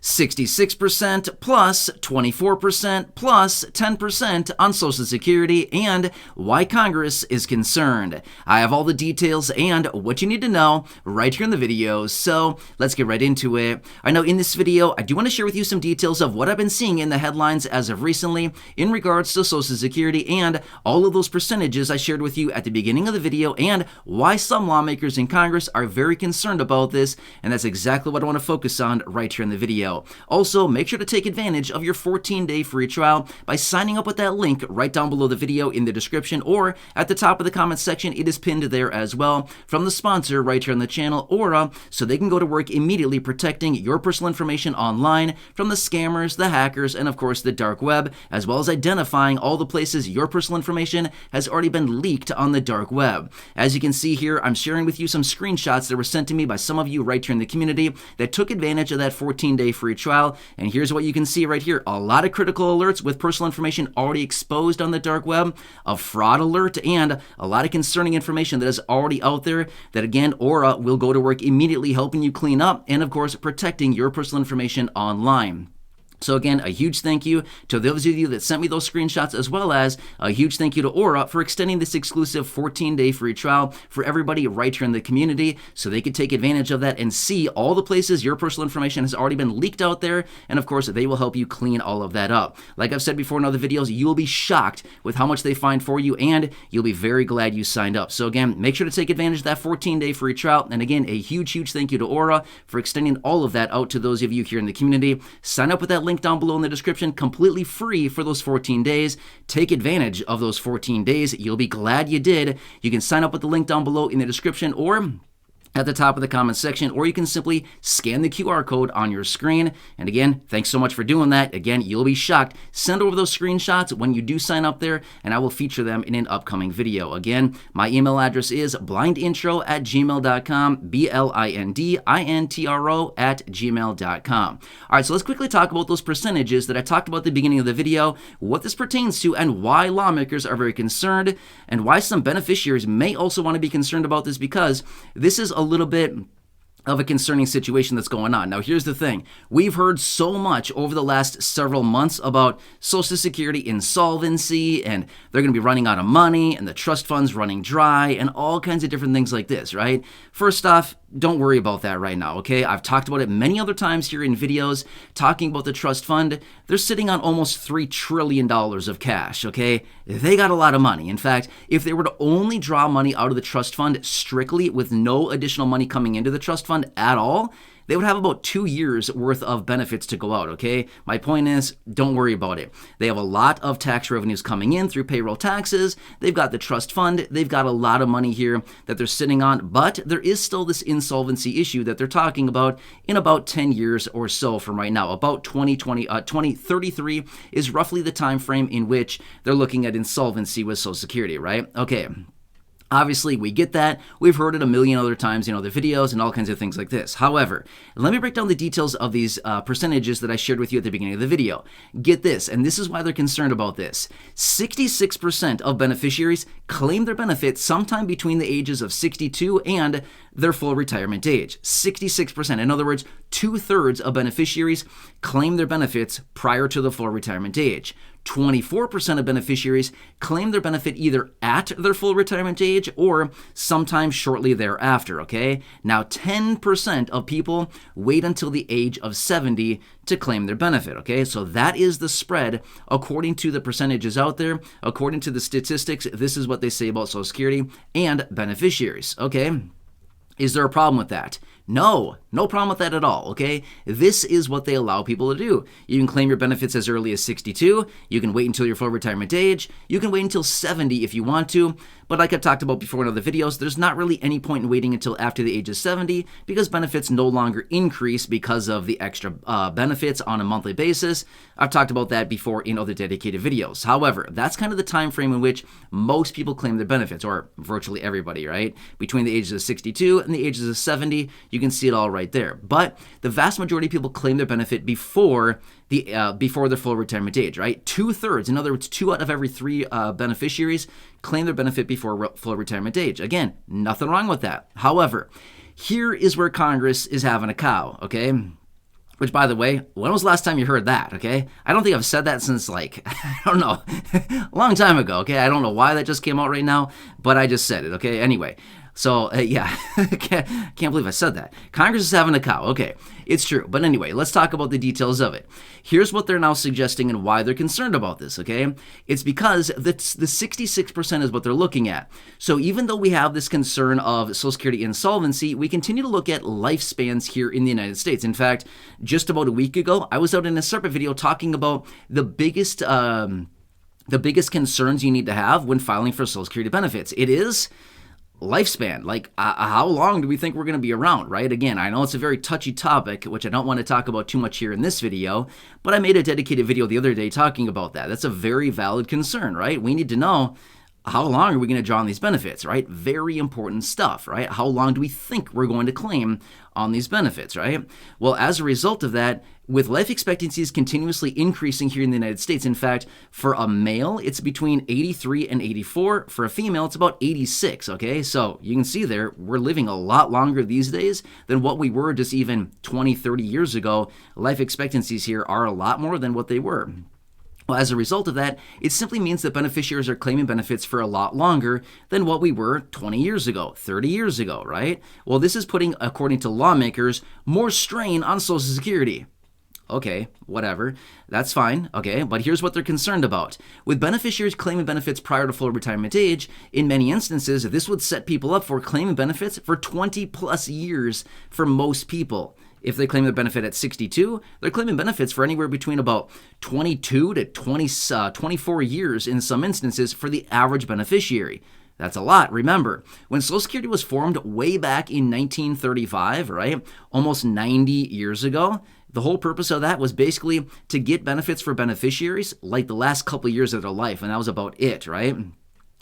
66% plus 24% plus 10% on Social Security, and why Congress is concerned. I have all the details and what you need to know right here in the video, so let's get right into it. I know in this video, I do want to share with you some details of what I've been seeing in the headlines as of recently in regards to Social Security and all of those percentages I shared with you at the beginning of the video, and why some lawmakers in Congress are very concerned about this, and that's exactly what I want to focus on right here in the video. Also, make sure to take advantage of your 14-day free trial by signing up with that link right down below the video in the description, or at the top of the comment section. It is pinned there as well from the sponsor right here on the channel, Aura, so they can go to work immediately protecting your personal information online from the scammers, the hackers, and of course the dark web, as well as identifying all the places your personal information has already been leaked on the dark web. As you can see here, I'm sharing with you some screenshots that were sent to me by some of you right here in the community that took advantage of that 14-day free trial, and here's what you can see right here. A lot of critical alerts with personal information already exposed on the dark web, a fraud alert, and a lot of concerning information that is already out there that, again, Aura will go to work immediately helping you clean up and, of course, protecting your personal information online. So again, a huge thank you to those of you that sent me those screenshots, as well as a huge thank you to Aura for extending this exclusive 14-day free trial for everybody right here in the community, so they could take advantage of that and see all the places your personal information has already been leaked out there, and of course, they will help you clean all of that up. Like I've said before in other videos, you will be shocked with how much they find for you, and you'll be very glad you signed up. So again, make sure to take advantage of that 14-day free trial, and again, a huge thank you to Aura for extending all of that out to those of you here in the community. Sign up with that link down below in the description, completely free for those 14 days. Take advantage of those 14 days. You'll be glad you did. You can sign up with the link down below in the description or at the top of the comment section, or you can simply scan the QR code on your screen. And again, thanks so much for doing that. Again, you'll be shocked. Send over those screenshots when you do sign up there, and I will feature them in an upcoming video. Again, my email address is blindintro@gmail.com, blindintro@gmail.com. All right, so let's quickly talk about those percentages that I talked about at the beginning of the video, what this pertains to, and why lawmakers are very concerned, and why some beneficiaries may also want to be concerned about this, because this is a little bit of a concerning situation that's going on. Now, here's the thing. We've heard so much over the last several months about Social Security insolvency, and they're going to be running out of money, and the trust fund's running dry, and all kinds of different things like this, right? First off, don't worry about that right now, okay? I've talked about it many other times here in videos, talking about the trust fund. They're sitting on almost $3 trillion of cash, okay? They got a lot of money. In fact, if they were to only draw money out of the trust fund strictly with no additional money coming into the trust fund at all, they would have about 2 years worth of benefits to go out, okay? My point is, don't worry about it. They have a lot of tax revenues coming in through payroll taxes. They've got the trust fund. They've got a lot of money here that they're sitting on, but there is still this insolvency issue that they're talking about in about 10 years or so from right now. About 2033 is roughly the time frame in which they're looking at insolvency with Social Security, right? Okay. Obviously, we get that. We've heard it a million other times in other videos and all kinds of things like this. However, let me break down the details of these percentages that I shared with you at the beginning of the video. Get this, and this is why they're concerned about this. 66% of beneficiaries claim their benefits sometime between the ages of 62 and their full retirement age. 66%. In other words, 2/3 of beneficiaries claim their benefits prior to the full retirement age. 24% of beneficiaries claim their benefit either at their full retirement age or sometime shortly thereafter, okay? Now, 10% of people wait until the age of 70 to claim their benefit, okay? So that is the spread according to the percentages out there. According to the statistics, this is what they say about Social Security and beneficiaries, okay? Is there a problem with that? No problem with that at all, okay? This is what they allow people to do. You can claim your benefits as early as 62. You can wait until your full retirement age. You can wait until 70 if you want to. But like I've talked about before in other videos, there's not really any point in waiting until after the age of 70 because benefits no longer increase because of the extra benefits on a monthly basis. I've talked about that before in other dedicated videos. However, that's kind of the time frame in which most people claim their benefits, or virtually everybody, right? Between the ages of 62 and the ages of 70, you can see it all right there. But the vast majority of people claim their benefit before their full retirement age, right? 2/3, in other words, 2 out of every 3 beneficiaries claim their benefit before full retirement age. Again, nothing wrong with that. However, here is where Congress is having a cow, okay? Which, by the way, when was the last time you heard that, okay? I don't think I've said that since, like, I don't know, a long time ago, okay? I don't know why that just came out right now, but I just said it, okay? Anyway, so, yeah, can't believe I said that. Congress is having a cow. Okay, it's true. But anyway, let's talk about the details of it. Here's what they're now suggesting and why they're concerned about this, okay? It's because the 66% is what they're looking at. So even though we have this concern of Social Security insolvency, we continue to look at lifespans here in the United States. In fact, just about a week ago, I was out in a separate video talking about the biggest concerns you need to have when filing for Social Security benefits. It is lifespan. Like, how long do we think we're going to be around, right? Again, I know it's a very touchy topic, which I don't want to talk about too much here in this video, but I made a dedicated video the other day talking about that. That's a very valid concern, right? We need to know, how long are we going to draw on these benefits, right? Very important stuff, right? How long do we think we're going to claim on these benefits, right? Well, as a result of that, with life expectancies continuously increasing here in the United States, in fact, for a male, it's between 83 and 84. For a female, it's about 86, okay? So you can see there, we're living a lot longer these days than what we were just even 20, 30 years ago. Life expectancies here are a lot more than what they were. Well, as a result of that, it simply means that beneficiaries are claiming benefits for a lot longer than what we were 20 years ago, 30 years ago, right? Well, this is putting, according to lawmakers, more strain on Social Security. Okay, whatever. That's fine, okay? But here's what they're concerned about. With beneficiaries claiming benefits prior to full retirement age, in many instances, this would set people up for claiming benefits for 20 plus years for most people. If they claim their benefit at 62, they're claiming benefits for anywhere between about 22 to 24 years in some instances for the average beneficiary. That's a lot. Remember, when Social Security was formed way back in 1935, right, almost 90 years ago, the whole purpose of that was basically to get benefits for beneficiaries like the last couple of years of their life, and that was about it, right?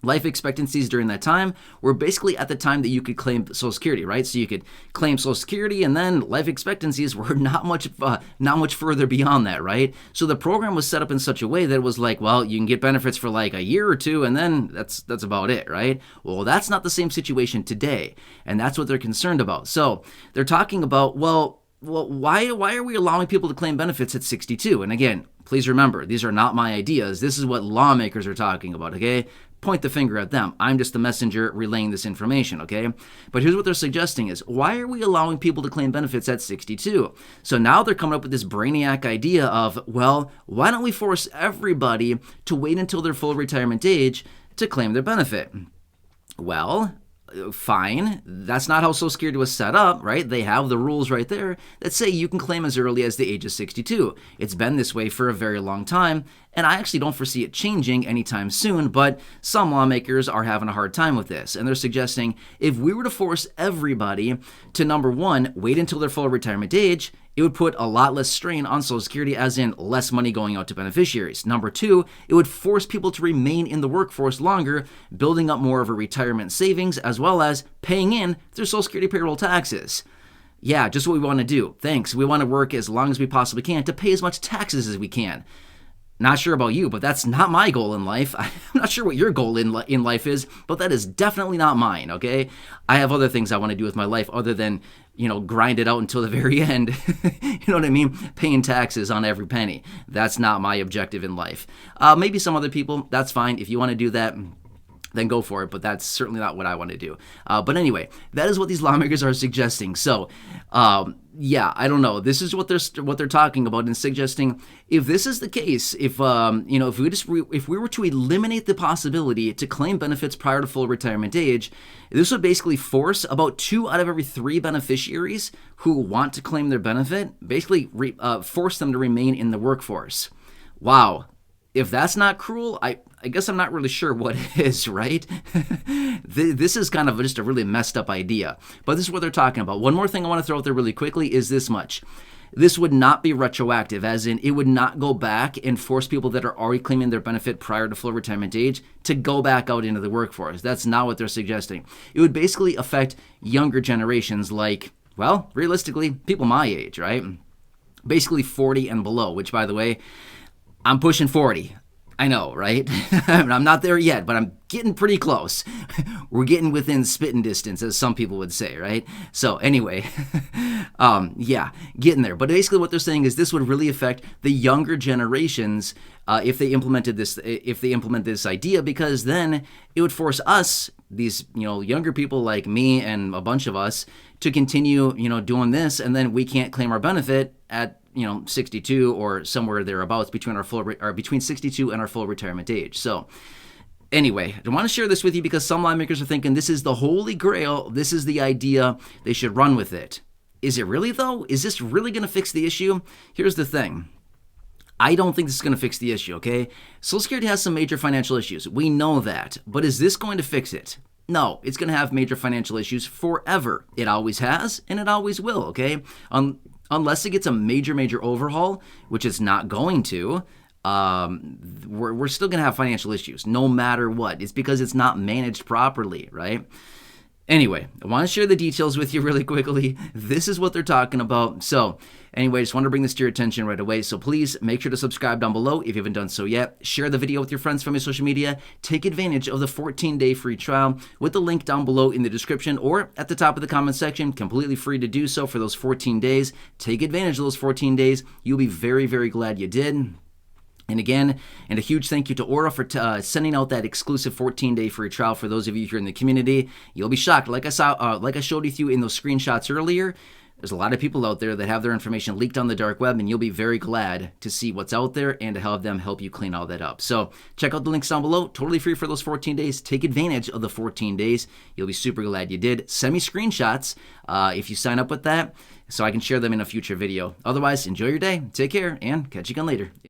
Life expectancies during that time were basically at the time that you could claim Social Security, right? So you could claim Social Security, and then life expectancies were not much further beyond that, right? So the program was set up in such a way that it was like, well, you can get benefits for like a year or two, and then that's about it, right? Well, that's not the same situation today, and that's what they're concerned about. So they're talking about, well, why are we allowing people to claim benefits at 62? And again, please remember, these are not my ideas. This is what lawmakers are talking about, okay? Point the finger at them. I'm just the messenger relaying this information, okay? But here's what they're suggesting is, why are we allowing people to claim benefits at 62? So now they're coming up with this brainiac idea of, well, why don't we force everybody to wait until their full retirement age to claim their benefit? Well, fine. That's not how Social Security was set up, right? They have the rules right there that say you can claim as early as the age of 62. It's been this way for a very long time, and I actually don't foresee it changing anytime soon, but some lawmakers are having a hard time with this, and they're suggesting if we were to force everybody to, number one, wait until their full retirement age, it would put a lot less strain on Social Security, as in less money going out to beneficiaries. Number two, it would force people to remain in the workforce longer, building up more of a retirement savings, as well as paying in their Social Security payroll taxes. Yeah, just what we want to do. Thanks. We want to work as long as we possibly can to pay as much taxes as we can. Not sure about you, but that's not my goal in life. I'm not sure what your goal in life is, but that is definitely not mine, okay? I have other things I want to do with my life other than, grind it out until the very end. You know what I mean? Paying taxes on every penny. That's not my objective in life. Maybe some other people, that's fine. If you want to do that, then go for it, but that's certainly not what I want to do. But anyway, that is what these lawmakers are suggesting. So, yeah, I don't know. This is what they're talking about and suggesting. If this is the case, if we were to eliminate the possibility to claim benefits prior to full retirement age, this would basically force about 2 out of every 3 beneficiaries who want to claim their benefit, basically force them to remain in the workforce. Wow. If that's not cruel, I guess I'm not really sure what is, right? This is kind of just a really messed up idea. But this is what they're talking about. One more thing I want to throw out there really quickly is this much. This would not be retroactive, as in it would not go back and force people that are already claiming their benefit prior to full retirement age to go back out into the workforce. That's not what they're suggesting. It would basically affect younger generations like, well, realistically, people my age, right? Basically 40 and below, which, by the way, I'm pushing 40. I know, right? I'm not there yet, but I'm getting pretty close. We're getting within spitting distance, as some people would say, right? So anyway, yeah, getting there. But basically what they're saying is this would really affect the younger generations if they implement this idea, because then it would force us, these, younger people like me and a bunch of us, to continue, doing this, and then we can't claim our benefit at 62 or somewhere thereabouts between 62 and our full retirement age. So anyway, I want to share this with you because some lawmakers are thinking this is the holy grail. This is the idea. They should run with it. Is it really, though? Is this really going to fix the issue? Here's the thing. I don't think this is going to fix the issue, okay? Social Security has some major financial issues. We know that. But is this going to fix it? No, it's going to have major financial issues forever. It always has, and it always will, okay? Unless it gets a major overhaul, which it's not going to, we're still going to have financial issues no matter what. It's because it's not managed properly, right? Anyway, I want to share the details with you really quickly. This is what they're talking about. So anyway, I just want to bring this to your attention right away. So please make sure to subscribe down below if you haven't done so yet. Share the video with your friends from your social media. Take advantage of the 14-day free trial with the link down below in the description or at the top of the comment section. Completely free to do so for those 14 days. Take advantage of those 14 days. You'll be very, very glad you did. And again, a huge thank you to Aura for sending out that exclusive 14-day free trial for those of you here in the community. You'll be shocked. Like I showed with you in those screenshots earlier, there's a lot of people out there that have their information leaked on the dark web, and you'll be very glad to see what's out there and to have them help you clean all that up. So check out the links down below. Totally free for those 14 days. Take advantage of the 14 days. You'll be super glad you did. Send me screenshots if you sign up with that so I can share them in a future video. Otherwise, enjoy your day. Take care, and catch you again later.